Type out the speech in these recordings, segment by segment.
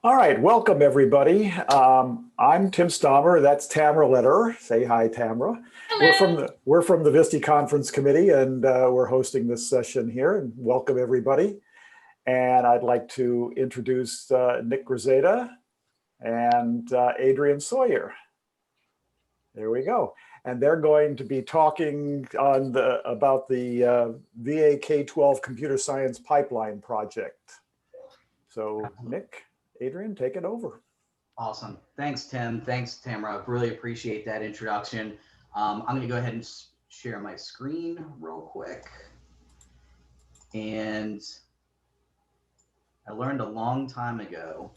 All right, welcome everybody. I'm Tim Stommer. That's Tamara Letter. Say hi, Tamara. Hello. We're from the VSTE Conference Committee, and we're hosting this session here. And welcome everybody. And I'd like to introduce Nick Griseda and Adrian Sawyer. There we go. And they're going to be talking on about the VA K-12 Computer Science Pipeline Project. So Nick, Adrian, take it over. Awesome. Thanks, Tim. Thanks, Tamara. Really appreciate that introduction. I'm going to go ahead and share my screen real quick. And I learned a long time ago.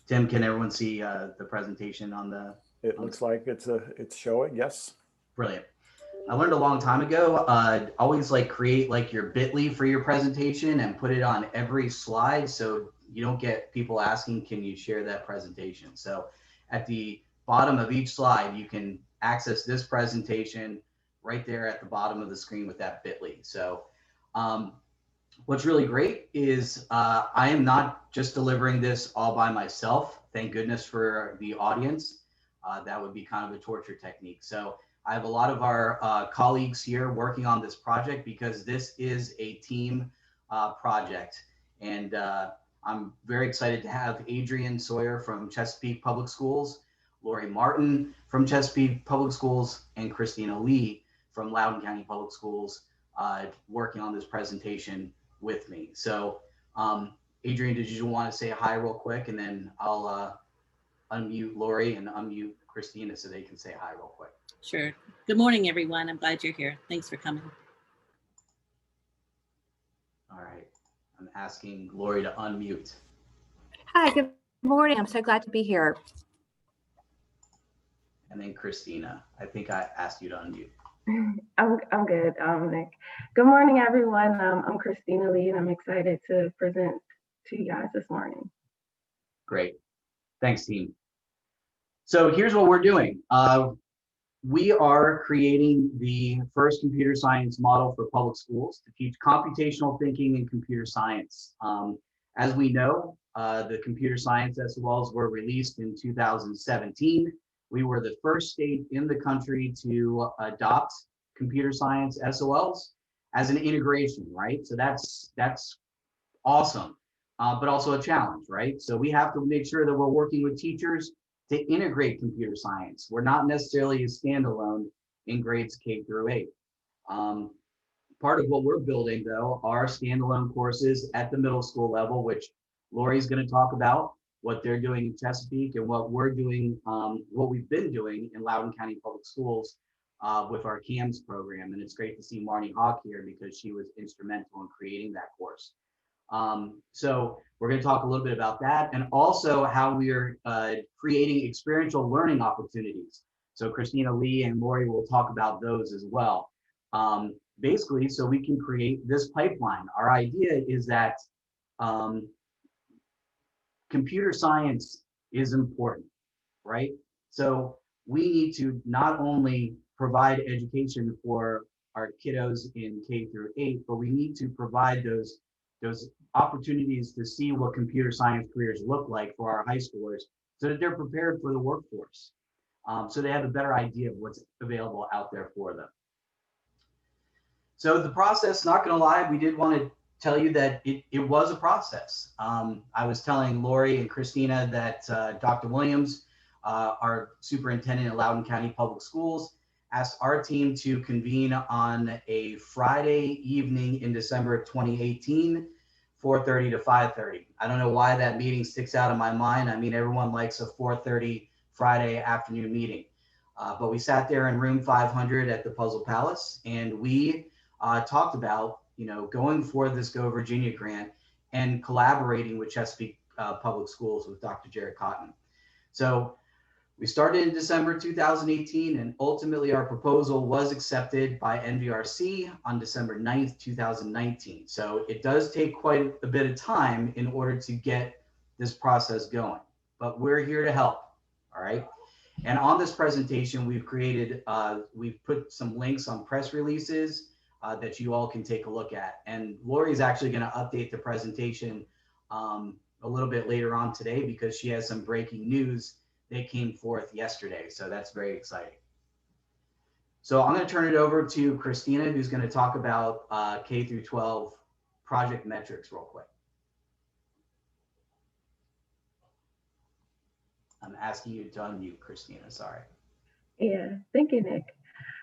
Tim, can everyone see the presentation on the? It looks like it's showing. Yes. Brilliant. I learned a long time ago, always create your bit.ly for your presentation and put it on every slide so you don't get people asking, can you share that presentation? So at the bottom of each slide, you can access this presentation right there at the bottom of the screen with that bit.ly. So what's really great is I am not just delivering this all by myself. Thank goodness for the audience. That would be kind of a torture technique. So I have a lot of our colleagues here working on this project because this is a team project. And I'm very excited to have Adrian Sawyer from Chesapeake Public Schools, Lori Martin from Chesapeake Public Schools, and Christina Lee from Loudoun County Public Schools working on this presentation with me. So Adrian, did you want to say hi real quick, and then I'll unmute Lori and unmute Christina so they can say hi real quick. Sure. Good morning, everyone. I'm glad you're here. Thanks for coming. All right. I'm asking Lori to unmute. Hi, good morning. I'm so glad to be here. And then Christina, I think I asked you to unmute. I'm good, Nick. Good morning, everyone. I'm Christina Lee, and I'm excited to present to you guys this morning. Great. Thanks, team. So here's what we're doing. We are creating the first computer science model for public schools to teach computational thinking and computer science. As we know, the computer science SOLs were released in 2017. We were the first state in the country to adopt computer science SOLs as an integration, right? So that's awesome, but also a challenge, right? So we have to make sure that we're working with teachers to integrate computer science. We're not necessarily a standalone in grades K through 8. Part of what we're building, though, are standalone courses at the middle school level, which Lori's going to talk about, what they're doing in Chesapeake and what we're doing, what we've been doing in Loudoun County Public Schools with our CAMS program. And it's great to see Marnie Hawk here because she was instrumental in creating that course. So we're going to talk a little bit about that and also how we are creating experiential learning opportunities. So Christina Lee and Lori will talk about those as well. Basically, so we can create this pipeline. Our idea is that computer science is important, right? So we need to not only provide education for our kiddos in K through 8, but we need to provide those opportunities to see what computer science careers look like for our high schoolers so that they're prepared for the workforce. So they have a better idea of what's available out there for them. So the process, not gonna lie, we did want to tell you that it was a process. I was telling Lori and Christina that Dr. Williams, our superintendent at Loudoun County Public Schools, asked our team to convene on a Friday evening in December of 2018, 4:30 to 5:30. I don't know why that meeting sticks out in my mind. I mean, everyone likes a 4:30 Friday afternoon meeting. But we sat there in room 500 at the Puzzle Palace, and we talked about, going for this Go Virginia grant and collaborating with Chesapeake Public Schools with Dr. Jared Cotton. So we started in December 2018, and ultimately our proposal was accepted by NVRC on December 9th, 2019. So it does take quite a bit of time in order to get this process going, but we're here to help, all right? And on this presentation, we've put some links on press releases that you all can take a look at. And Lori is actually going to update the presentation a little bit later on today because she has some breaking news that came forth yesterday. So that's very exciting. So I'm going to turn it over to Christina, who's going to talk about K through 12 project metrics real quick. I'm asking you to unmute, Christina, sorry. Yeah, thank you, Nick.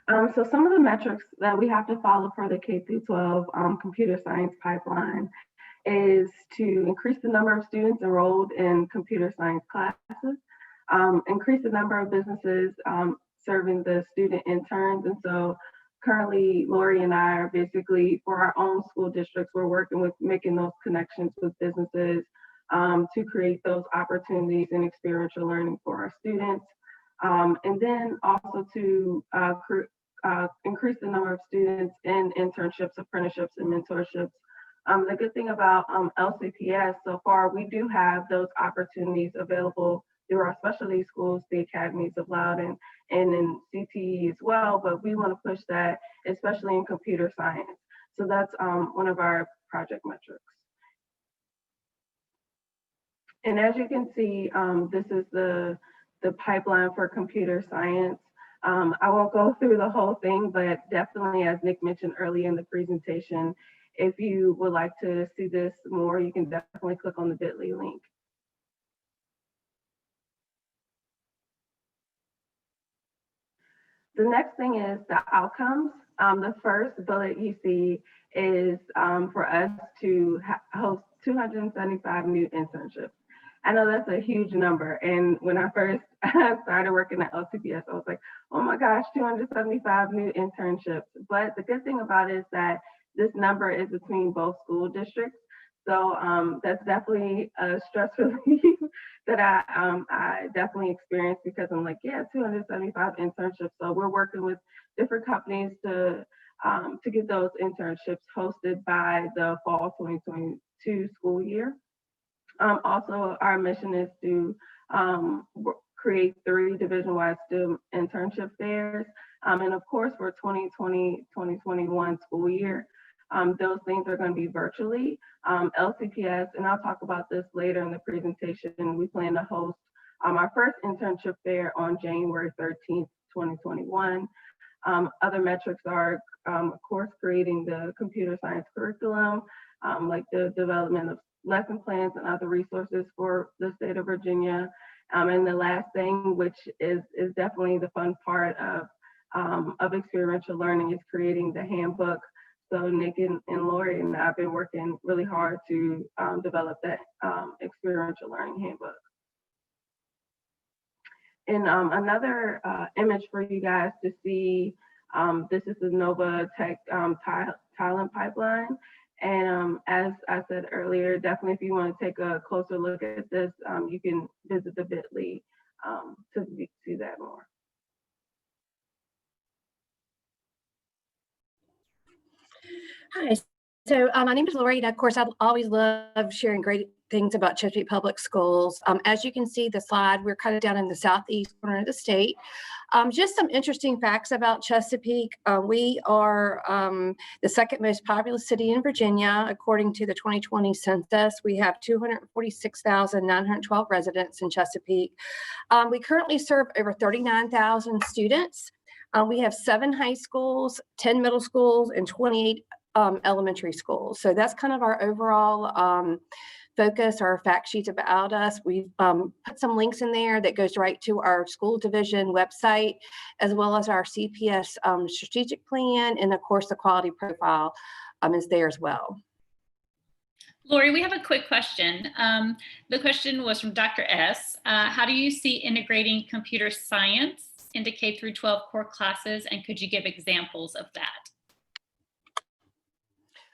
So some of the metrics that we have to follow for the K through 12 computer science pipeline is to increase the number of students enrolled in computer science classes, increase the number of businesses serving the student interns. And so currently, Lori and I are basically, for our own school districts, we're working with making those connections with businesses to create those opportunities in experiential learning for our students. And then also to increase the number of students in internships, apprenticeships, and mentorships. The good thing about LCPS so far, we do have those opportunities available through our specialty schools, the academies of Loudoun, and in CTE as well, but we want to push that, especially in computer science. So that's one of our project metrics. And as you can see, this is the pipeline for computer science. I won't go through the whole thing, but definitely, as Nick mentioned earlier in the presentation, if you would like to see this more, you can definitely click on the bit.ly link. The next thing is the outcomes. The first bullet you see is for us to host 275 new internships. I know that's a huge number. And when I first started working at LCPS, I was like, oh my gosh, 275 new internships. But the good thing about it is that this number is between both school districts. So that's definitely a stress relief that I definitely experienced, because I'm like, yeah, 275 internships. So we're working with different companies to get those internships hosted by the fall 2022 school year. Also, our mission is to create 3 division-wide STEM internship fairs. And of course, for 2020-2021 school year, those things are going to be virtually. LCPS, and I'll talk about this later in the presentation, we plan to host our first internship fair on January 13th, 2021. Other metrics are, of course, creating the computer science curriculum, like the development of lesson plans and other resources for the state of Virginia. And the last thing, which is definitely the fun part of experiential learning, is creating the handbook. So Nick and Lori and I have been working really hard to develop that experiential learning handbook. And another image for you guys to see, this is the NovaTech talent pipeline. And as I said earlier, definitely if you want to take a closer look at this, you can visit the bit.ly to see that more. Hi, so my name is Lori, and of course, I always love sharing great things about Chesapeake Public Schools. As you can see the slide, we're kind of down in the southeast corner of the state. Just some interesting facts about Chesapeake. We are the second most populous city in Virginia. According to the 2020 census, we have 246,912 residents in Chesapeake. We currently serve over 39,000 students. We have 7 high schools, 10 middle schools, and 28 elementary schools. So that's kind of our overall focus, our fact sheets about us. We've put some links in there that goes right to our school division website, as well as our CPS strategic plan, and of course the quality profile is there as well. Lori, we have a quick question. The question was from Dr. S. How do you see integrating computer science into K through 12 core classes, and could you give examples of that?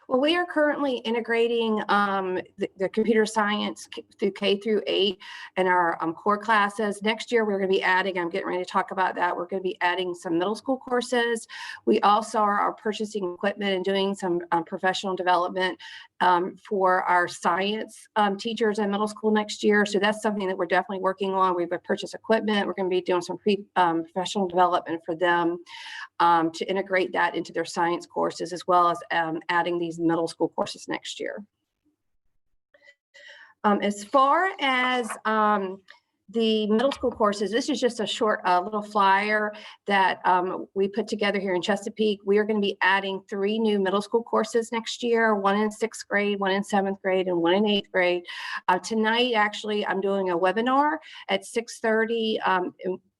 Well, we are currently integrating the computer science through K through 8 in our core classes. Next year, we're going to be adding, I'm getting ready to talk about that, we're going to be adding some middle school courses. We also are purchasing equipment and doing some professional development for our science teachers in middle school next year. So that's something that we're definitely working on. We've purchased equipment. We're going to be doing some professional development for them to integrate that into their science courses, as well as adding these middle school courses next year. As far as the middle school courses, this is just a short little flyer that we put together here in Chesapeake. We are going to be adding 3 new middle school courses next year, 1 in 6th grade, 1 in 7th grade, and 1 in 8th grade. Tonight, actually, I'm doing a webinar at 6:30.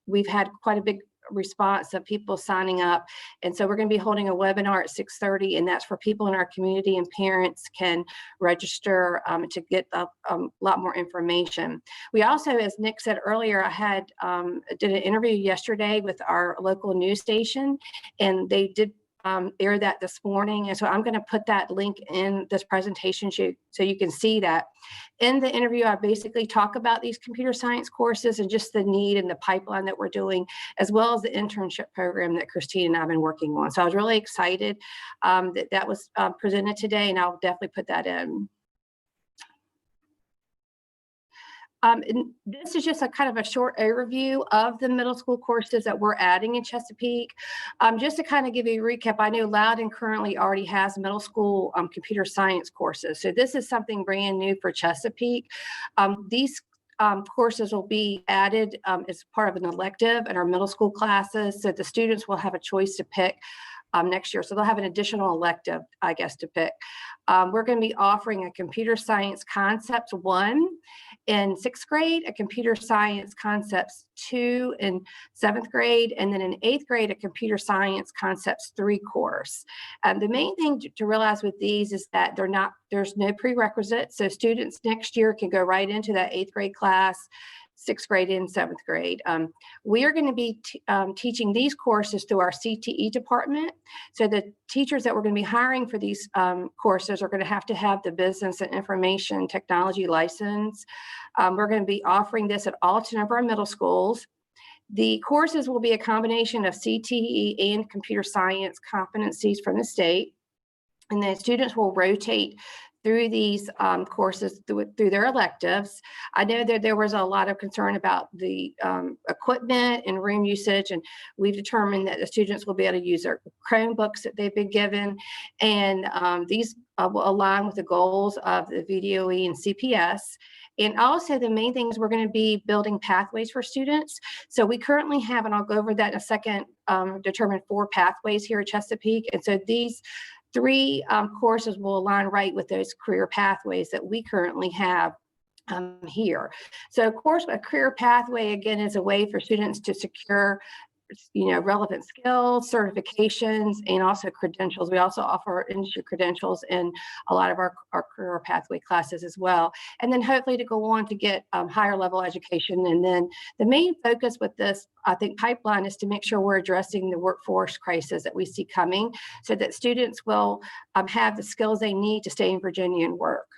We've had quite a big response of people signing up. And so we're going to be holding a webinar at 6:30, and that's for people in our community, and parents can register to get a lot more information. We also, as Nick said earlier, I did an interview yesterday with our local news station, and they did air that this morning. And so I'm going to put that link in this presentation so you can see that. In the interview, I basically talk about these computer science courses and just the need and the pipeline that we're doing, as well as the internship program that Christine and I have been working on. So I was really excited that was presented today, and I'll definitely put that in. And this is just a kind of a short overview of the middle school courses that we're adding in Chesapeake. Just to kind of give you a recap, I know Loudoun currently already has middle school computer science courses. So this is something brand new for Chesapeake. These courses will be added as part of an elective in our middle school classes. So the students will have a choice to pick next year. So they'll have an additional elective, I guess, to pick. We're going to be offering a computer science concepts 1 in 6th grade, a computer science concepts 2 in 7th grade, and then in 8th grade, a computer science concepts 3 course. The main thing to realize with these is that there's no prerequisite. So students next year can go right into that 8th grade class, 6th grade and 7th grade. We are going to be teaching these courses through our CTE department. So the teachers that we're going to be hiring for these courses are going to have the business and information technology license. We're going to be offering this at all 10 of our middle schools. The courses will be a combination of CTE and computer science competencies from the state. And then students will rotate through these courses through their electives. I know that there was a lot of concern about the equipment and room usage, and we've determined that the students will be able to use their Chromebooks that they've been given, and these will align with the goals of the VDOE and CPS. And also the main thing is we're going to be building pathways for students. So we currently have, and I'll go over that in a second, determined 4 pathways here at Chesapeake. And so these 3 courses will align right with those career pathways that we currently have here. So of course, a career pathway, again, is a way for students to secure relevant skills, certifications, and also credentials. We also offer industry credentials in a lot of our career pathway classes as well. And then hopefully to go on to get higher level education. And then the main focus with this, I think, pipeline is to make sure we're addressing the workforce crisis that we see coming so that students will have the skills they need to stay in Virginia and work.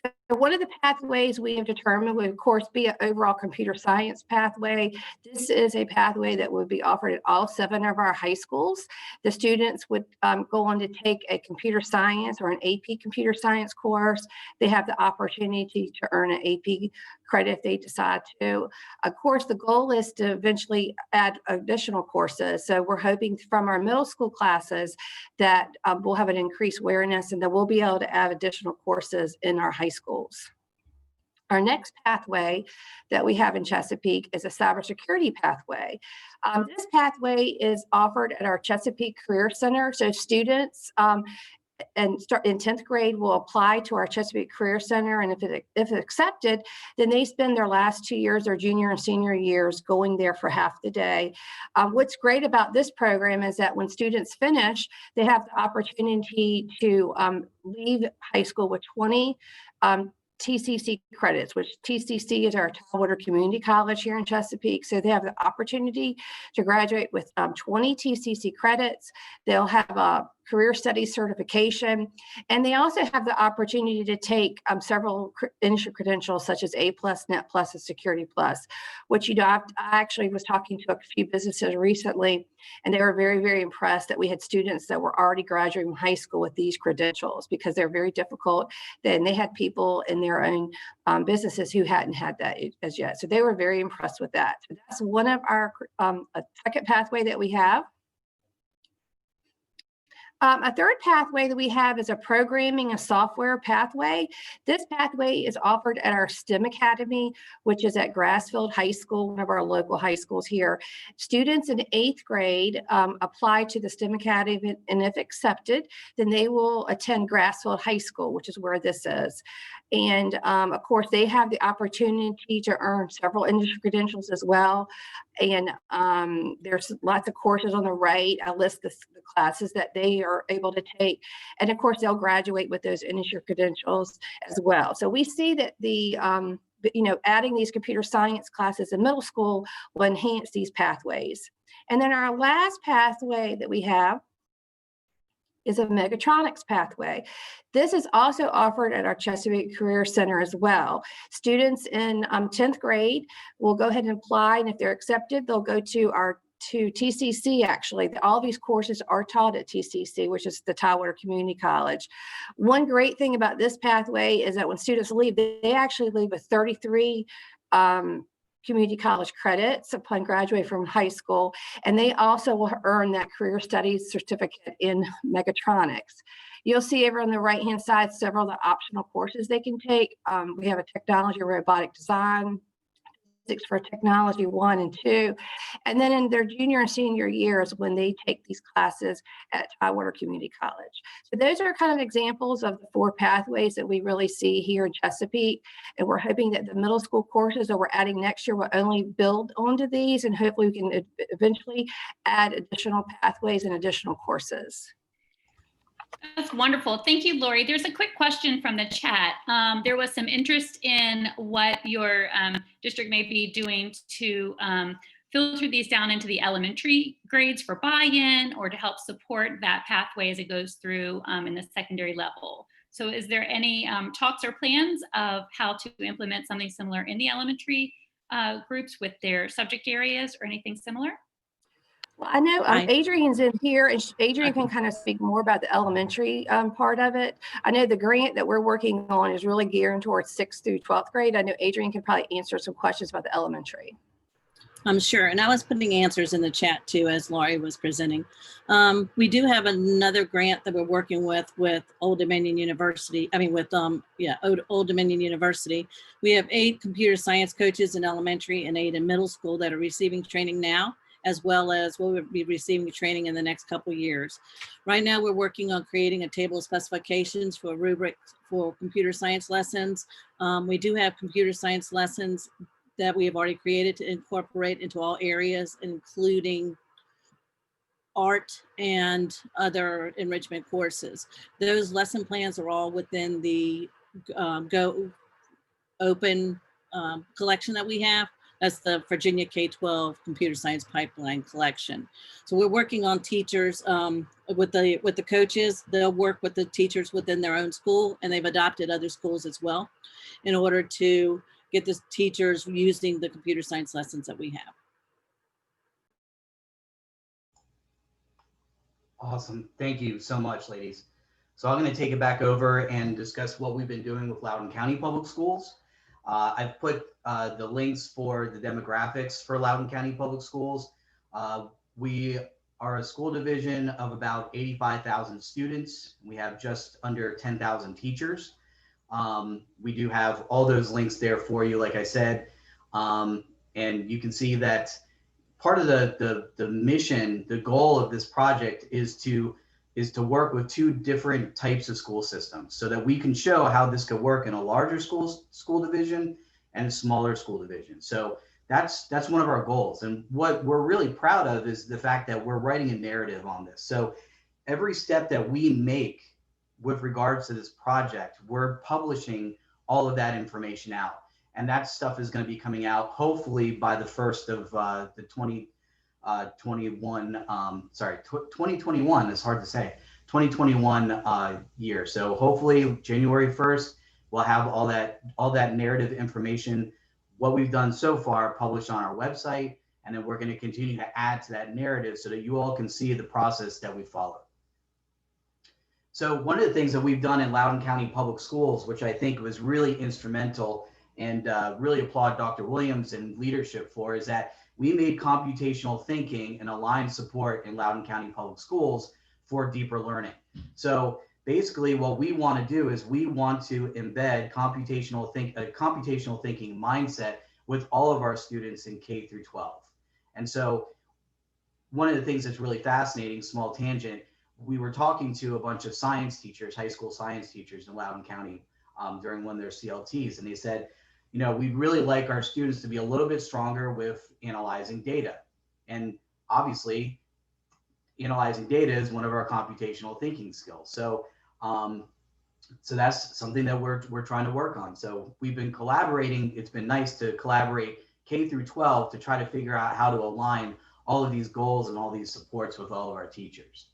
So one of the pathways we have determined would, of course, be an overall computer science pathway. This is a pathway that would be offered at all 7 of our high schools. The students would go on to take a computer science or an AP computer science course. They have the opportunity to earn an AP credit if they decide to. Of course, the goal is to eventually add additional courses. So we're hoping from our middle school classes that we'll have an increased awareness and that we'll be able to add additional courses in our high schools. Our next pathway that we have in Chesapeake is a cybersecurity pathway. This pathway is offered at our Chesapeake Career Center. So students start in 10th grade will apply to our Chesapeake Career Center, and if accepted, then they spend their last 2 years, their junior and senior years, going there for half the day. What's great about this program is that when students finish, they have the opportunity to leave high school with 20 TCC credits, which TCC is our Talwater Community College here in Chesapeake. So they have the opportunity to graduate with 20 TCC credits. They'll have a career studies certification, and they also have the opportunity to take several industry credentials such as A+, Net+, and Security+, which, I actually was talking to a few businesses recently, and they were very, very impressed that we had students that were already graduating from high school with these credentials because they're very difficult. Then they had people in their own businesses who hadn't had that as yet. So they were very impressed with that. So that's one of our a second pathway that we have. A third pathway that we have is a programming and software pathway. This pathway is offered at our STEM Academy, which is at Grassfield High School, one of our local high schools here. Students in 8th grade apply to the STEM Academy, and if accepted, then they will attend Grassfield High School, which is where this is. And of course, they have the opportunity to earn several industry credentials as well. And there's lots of courses on the right. I list the classes that they are able to take. And of course, they'll graduate with those industry credentials as well. So we see that the, adding these computer science classes in middle school will enhance these pathways. And then our last pathway that we have is a Mechatronics Pathway. This is also offered at our Chesapeake Career Center as well. Students in 10th grade will go ahead and apply, and if they're accepted, they'll go to TCC. Actually, all these courses are taught at TCC, which is the Tidewater Community College. One great thing about this pathway is that when students leave, they actually leave with 33 community college credits upon graduating from high school, and they also will earn that career studies certificate in mechatronics. You'll see over on the right-hand side several of the optional courses they can take. We have a technology and robotic design, physics for technology 1 and 2, and then in their junior and senior years when they take these classes at Tidewater Community College. So those are kind of examples of the 4 pathways that we really see here in Chesapeake, and we're hoping that the middle school courses that we're adding next year will only build onto these, and hopefully we can eventually add additional pathways and additional courses. That's wonderful. Thank you, Lori. There's a quick question from the chat. There was some interest in what your district may be doing to filter these down into the elementary grades for buy-in or to help support that pathway as it goes through in the secondary level. So is there any talks or plans of how to implement something similar in the elementary groups with their subject areas or anything similar? Well, I know Adrian's in here, and Adrian can kind of speak more about the elementary part of it. I know the grant that we're working on is really geared towards 6th through 12th grade. I know Adrian can probably answer some questions about the elementary. I'm sure, and I was putting answers in the chat too as Laurie was presenting. We do have another grant that we're working with Old Dominion University. Old Dominion University. We have 8 computer science coaches in elementary and 8 in middle school that are receiving training now, as well as we'll be receiving training in the next couple years. Right now, we're working on creating a table of specifications for a rubric for computer science lessons. We do have computer science lessons that we have already created to incorporate into all areas, including art and other enrichment courses. Those lesson plans are all within the Go Open collection that we have. That's the Virginia K-12 Computer Science Pipeline collection. So we're working on teachers with the coaches. They'll work with the teachers within their own school, and they've adopted other schools as well in order to get the teachers using the computer science lessons that we have. Awesome. Thank you so much, ladies. So I'm going to take it back over and discuss what we've been doing with Loudoun County Public Schools. I've put the links for the demographics for Loudoun County Public Schools. We are a school division of about 85,000 students. We have just under 10,000 teachers. We do have all those links there for you, like I said. And you can see that part of the mission, the goal of this project is to work with 2 different types of school systems so that we can show how this could work in a larger school division and a smaller school division. So that's one of our goals. And what we're really proud of is the fact that we're writing a narrative on this. So every step that we make with regards to this project, we're publishing all of that information out. And that stuff is going to be coming out hopefully by the 1st of the 2021, it's hard to say, 2021 year. So hopefully January 1st, we'll have all that narrative information, what we've done so far, published on our website. And then we're going to continue to add to that narrative so that you all can see the process that we follow. So one of the things that we've done in Loudoun County Public Schools, which I think was really instrumental and really applaud Dr. Williams and leadership for, is that we made computational thinking an aligned support in Loudoun County Public Schools for deeper learning. So basically what we want to do is we want to embed computational thinking mindset with all of our students in K through 12. And so one of the things that's really fascinating, small tangent, we were talking to a bunch of science teachers, high school science teachers in Loudoun County during one of their CLTs. And they said, you know, we'd really like our students to be a little bit stronger with analyzing data. And obviously, analyzing data is one of our computational thinking skills. So, so that's something that we're trying to work on. So we've been collaborating. It's been nice to collaborate K through 12 to try to figure out how to align all of these goals and all these supports with all of our teachers.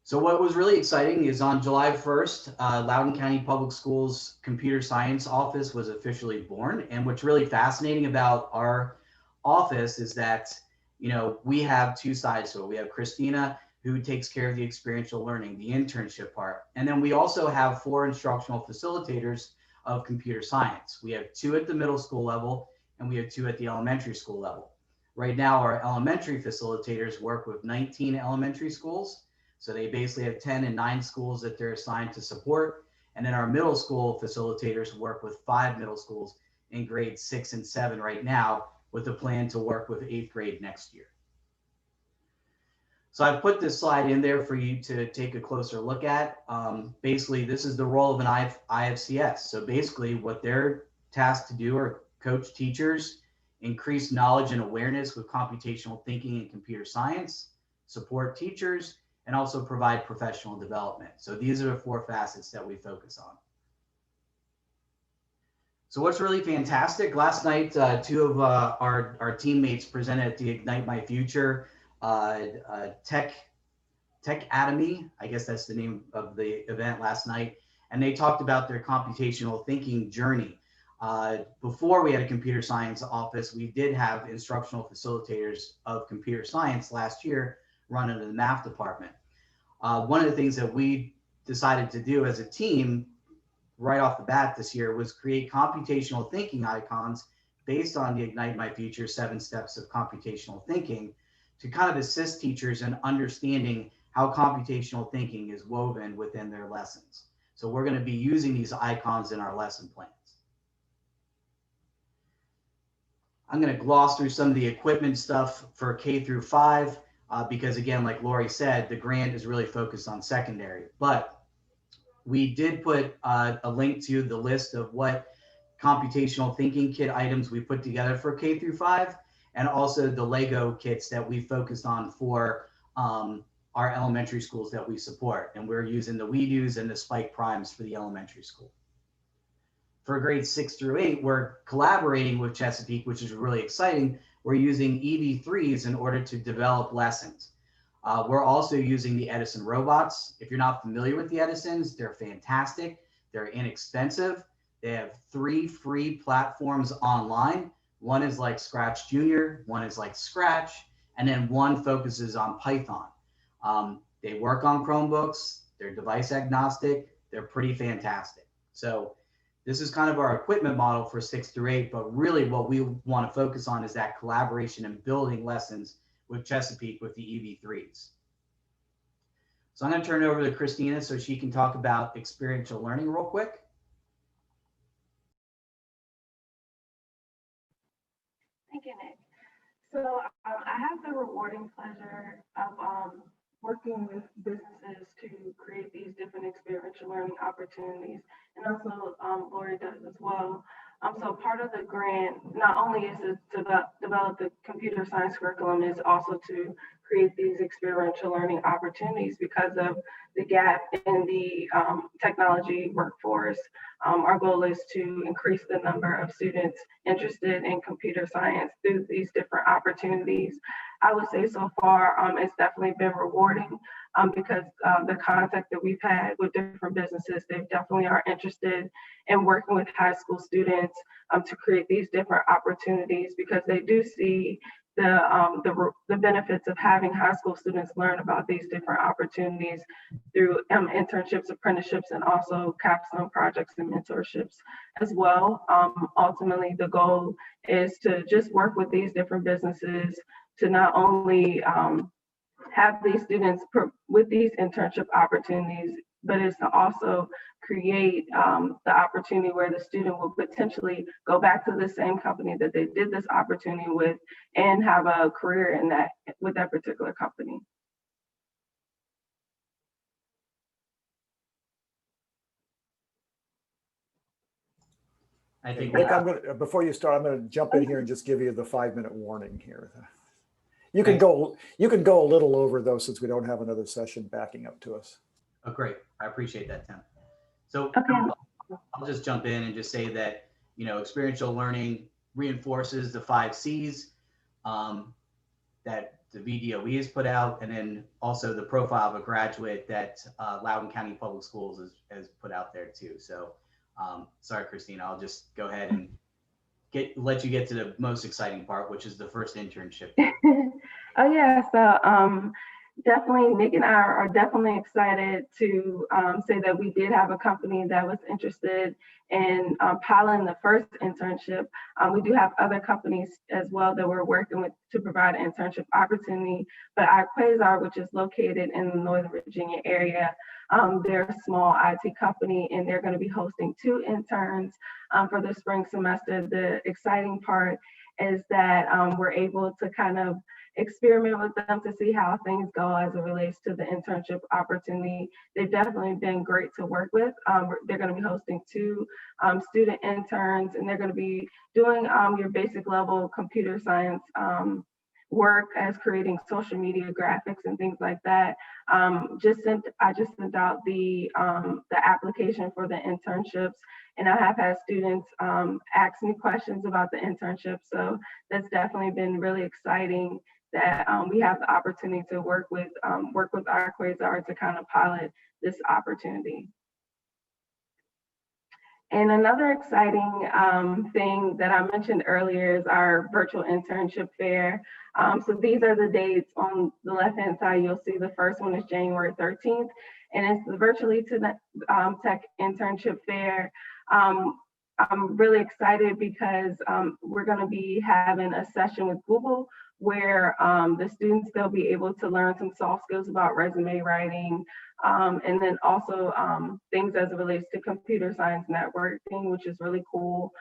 So what was really exciting is on July 1st, Loudoun County Public Schools Computer Science Office was officially born. And what's really fascinating about our office is that, you know, we have two sides to it. We have Christina, who takes care of the experiential learning, the internship part. And then we also have 4 instructional facilitators of computer science. We have 2 at the middle school level, and we have 2 at the elementary school level. Right now, our elementary facilitators work with 19 elementary schools. So they basically have 10 and 9 schools that they're assigned to support. And then our middle school facilitators work with 5 middle schools in grades 6 and 7 right now, with a plan to work with 8th grade next year. So I've put this slide in there for you to take a closer look at. Basically, this is the role of an IFCS. So basically what they're tasked to do are coach teachers, increase knowledge and awareness with computational thinking and computer science, support teachers, and also provide professional development. So these are the 4 facets that we focus on. So what's really fantastic, last night, 2 of our teammates presented at the Ignite My Future Tech Academy, I guess that's the name of the event last night. And they talked about their computational thinking journey. Before we had a computer science office, we did have instructional facilitators of computer science last year running the math department. One of the things that we decided to do as a team right off the bat this year was create computational thinking icons based on the Ignite My Future 7 steps of computational thinking to kind of assist teachers in understanding how computational thinking is woven within their lessons. So we're going to be using these icons in our lesson plans. I'm going to gloss through some of the equipment stuff for K through 5 because again, like Lori said, the grant is really focused on secondary, but we did put a link to the list of what computational thinking kit items we put together for K through 5, and also the Lego kits that we focused on for our elementary schools that we support. And we're using the WeDos and the Spike Primes for the elementary school. For grades 6 through 8, we're collaborating with Chesapeake, which is really exciting. We're using EV3s in order to develop lessons. We're also using the Edison robots. If you're not familiar with the Edisons, they're fantastic. They're inexpensive. They have 3 free platforms online. One is like Scratch Junior, one is like Scratch, and then one focuses on Python. They work on Chromebooks. They're device agnostic. They're pretty fantastic. So this is kind of our equipment model for 6 through 8, but really what we want to focus on is that collaboration and building lessons with Chesapeake with the EV3s. So I'm going to turn it over to Christina so she can talk about experiential learning real quick. Thank you, Nick. So I have the rewarding pleasure of working with businesses to create these different experiential learning opportunities, and also Lori does as well. So part of the grant, not only is it to develop the computer science curriculum, is also to create these experiential learning opportunities because of the gap in the technology workforce. Our goal is to increase the number of students interested in computer science through these different opportunities. I would say so far, it's definitely been rewarding because the contact that we've had with different businesses, they definitely are interested in working with high school students to create these different opportunities because they do see the benefits of having high school students learn about these different opportunities through internships, apprenticeships, and also capstone projects and mentorships as well. Ultimately, the goal is to just work with these different businesses to not only have these students with these internship opportunities, but it's to also create the opportunity where the student will potentially go back to the same company that they did this opportunity with and have a career in that with that particular company. I think Nick, before you start, I'm going to jump in here and just give you the 5-minute warning here. You can go a little over though, since we don't have another session backing up to us. Oh, great. I appreciate that, Tim. So Okay. I'll just jump in and just say that, experiential learning reinforces the 5 C's that the VDOE has put out, and then also the profile of a graduate that Loudoun County Public Schools has put out there too. So sorry, Christina, I'll just go ahead and let you get to the most exciting part, which is the first internship. Oh yeah, so definitely Nick and I are definitely excited to say that we did have a company that was interested in piloting the first internship. We do have other companies as well that we're working with to provide an internship opportunity, but our Quasar, which is located in the Northern Virginia area, they're a small IT company and they're going to be hosting 2 interns for the spring semester. The exciting part is that we're able to kind of experiment with them to see how things go as it relates to the internship opportunity. They've definitely been great to work with. They're going to be hosting 2 student interns, and they're going to be doing your basic level computer science work as creating social media graphics and things like that. I just sent out the application for the internships, and I have had students ask me questions about the internship. So that's definitely been really exciting that we have the opportunity to work with our Quasar to kind of pilot this opportunity. And another exciting thing that I mentioned earlier is our virtual internship fair. So these are the dates. On the left-hand side, you'll see the first one is January 13th, and it's the Virtually to Tech Internship Fair. I'm really excited because we're going to be having a session with Google where the students, they'll be able to learn some soft skills about resume writing, and then also things as it relates to computer science networking, which is really cool.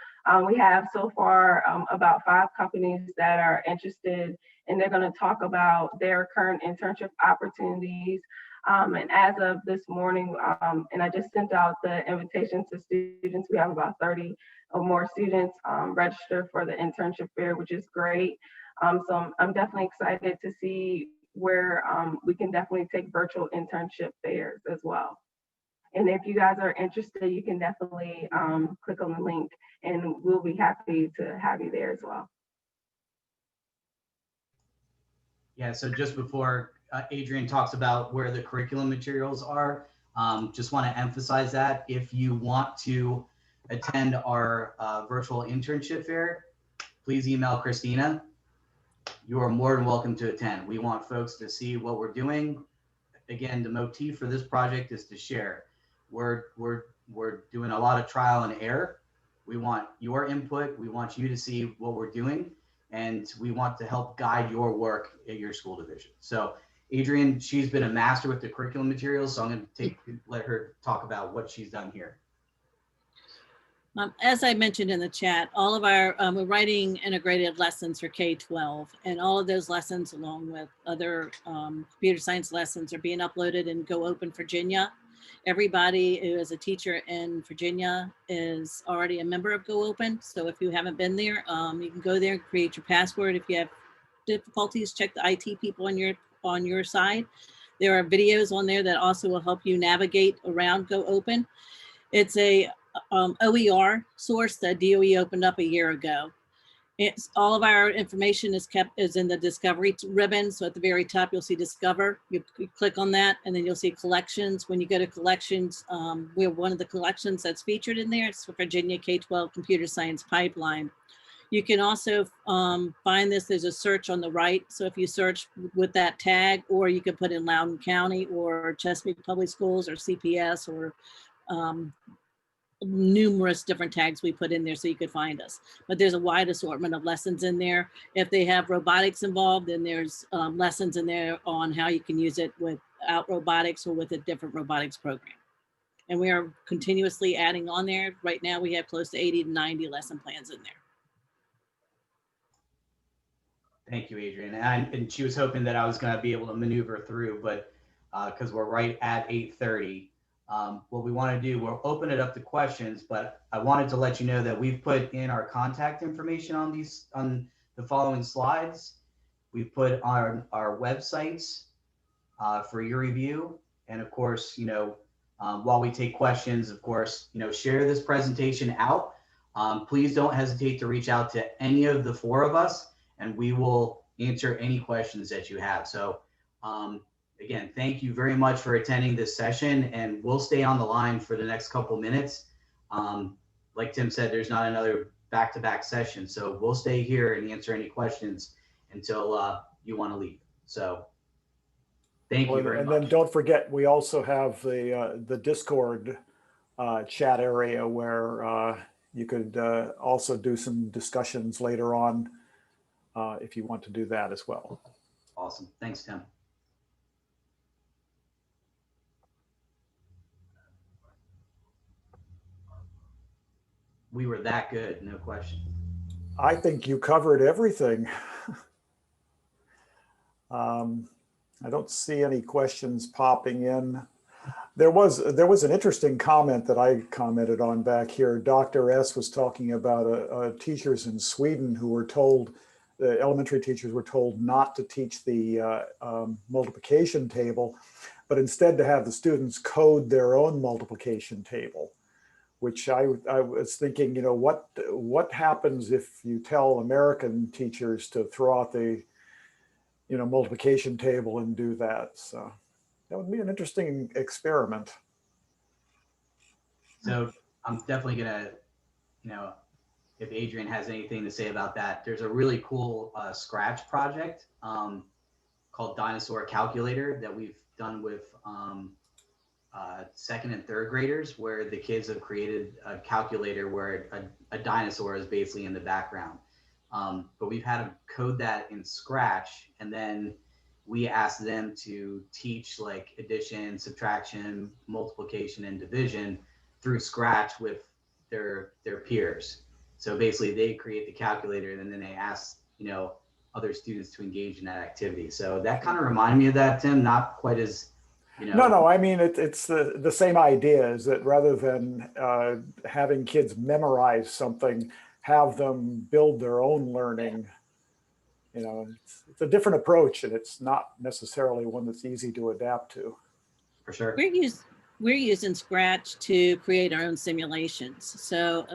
We have so far about 5 companies that are interested, and they're going to talk about their current internship opportunities. And as of this morning, and I just sent out the invitation to students, we have about 30 or more students register for the internship fair, which is great. So I'm definitely excited to see where we can definitely take virtual internship fairs as well. And if you guys are interested, you can definitely click on the link and we'll be happy to have you there as well. Yeah, so just before Adrian talks about where the curriculum materials are, just want to emphasize that if you want to attend our virtual internship fair, please email Christina. You are more than welcome to attend. We want folks to see what we're doing. Again, the motif for this project is to share. We're doing a lot of trial and error. We want your input. We want you to see what we're doing, and we want to help guide your work at your school division. So Adrian, she's been a master with the curriculum materials, so I'm going to let her talk about what she's done here. As I mentioned in the chat, all of our, we're writing integrated lessons for K-12, and all of those lessons, along with other computer science lessons, are being uploaded in Go Open Virginia. Everybody who is a teacher in Virginia is already a member of Go Open. So if you haven't been there, you can go there and create your password. If you have difficulties, check the IT people on your side. There are videos on there that also will help you navigate around Go Open. It's a OER source that DOE opened up a year ago. It's all of our information is in the discovery ribbon. So at the very top, you'll see discover. You click on that and then you'll see collections. When you go to collections, we're one of the collections that's featured in there. It's Virginia K-12 Computer Science Pipeline. You can also find this, there's a search on the right. So if you search with that tag, or you can put in Loudoun County or Chesapeake Public Schools or CPS or numerous different tags we put in there so you could find us. But there's a wide assortment of lessons in there. If they have robotics involved, then there's lessons in there on how you can use it without robotics or with a different robotics program. And we are continuously adding on there. Right now we have close to 80 to 90 lesson plans in there. Thank you, Adrian. And she was hoping that I was going to be able to maneuver through, but because we're right at 8:30. What we want to do, we'll open it up to questions, but I wanted to let you know that we've put in our contact information on the following slides. We've put our websites for your review. And of course, while we take questions, of course, share this presentation out. Please don't hesitate to reach out to any of the four of us, and we will answer any questions that you have. So again, thank you very much for attending this session, and we'll stay on the line for the next couple minutes. Like Tim said, there's not another back-to-back session, so we'll stay here and answer any questions until you want to leave. So thank you very much. And then don't forget, we also have the Discord chat area where you could also do some discussions later on if you want to do that as well. Awesome. Thanks, Tim. We were that good, no question. I think you covered everything. I don't see any questions popping in. There was an interesting comment that I commented on back here. Dr. S was talking about teachers in Sweden who were told, the elementary teachers were told not to teach the multiplication table, but instead to have the students code their own multiplication table. Which I was thinking, what happens if you tell American teachers to throw out the, multiplication table and do that? So that would be an interesting experiment. So I'm definitely gonna, if Adrian has anything to say about that, there's a really cool Scratch project called Dinosaur Calculator that we've done with second and third graders, where the kids have created a calculator where a dinosaur is basically in the background. But we've had them code that in Scratch, and then we asked them to teach like addition, subtraction, multiplication, and division through Scratch with their peers. So basically they create the calculator, and then they ask, other students to engage in that activity. So that kind of reminded me of that, Tim, not quite as, No, I mean, it's the same idea, is that rather than having kids memorize something, have them build their own learning. It's a different approach, and it's not necessarily one that's easy to adapt to. For sure. We're using Scratch to create our own simulations. So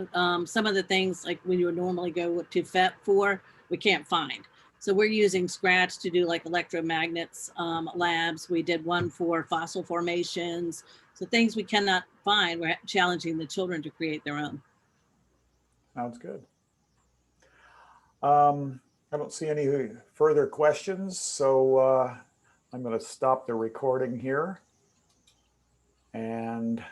some of the things like when you would normally go to FEP for, we can't find. So we're using Scratch to do like electromagnets labs. We did one for fossil formations. So things we cannot find, we're challenging the children to create their own. Sounds good. I don't see any further questions, so I'm going to stop the recording here. And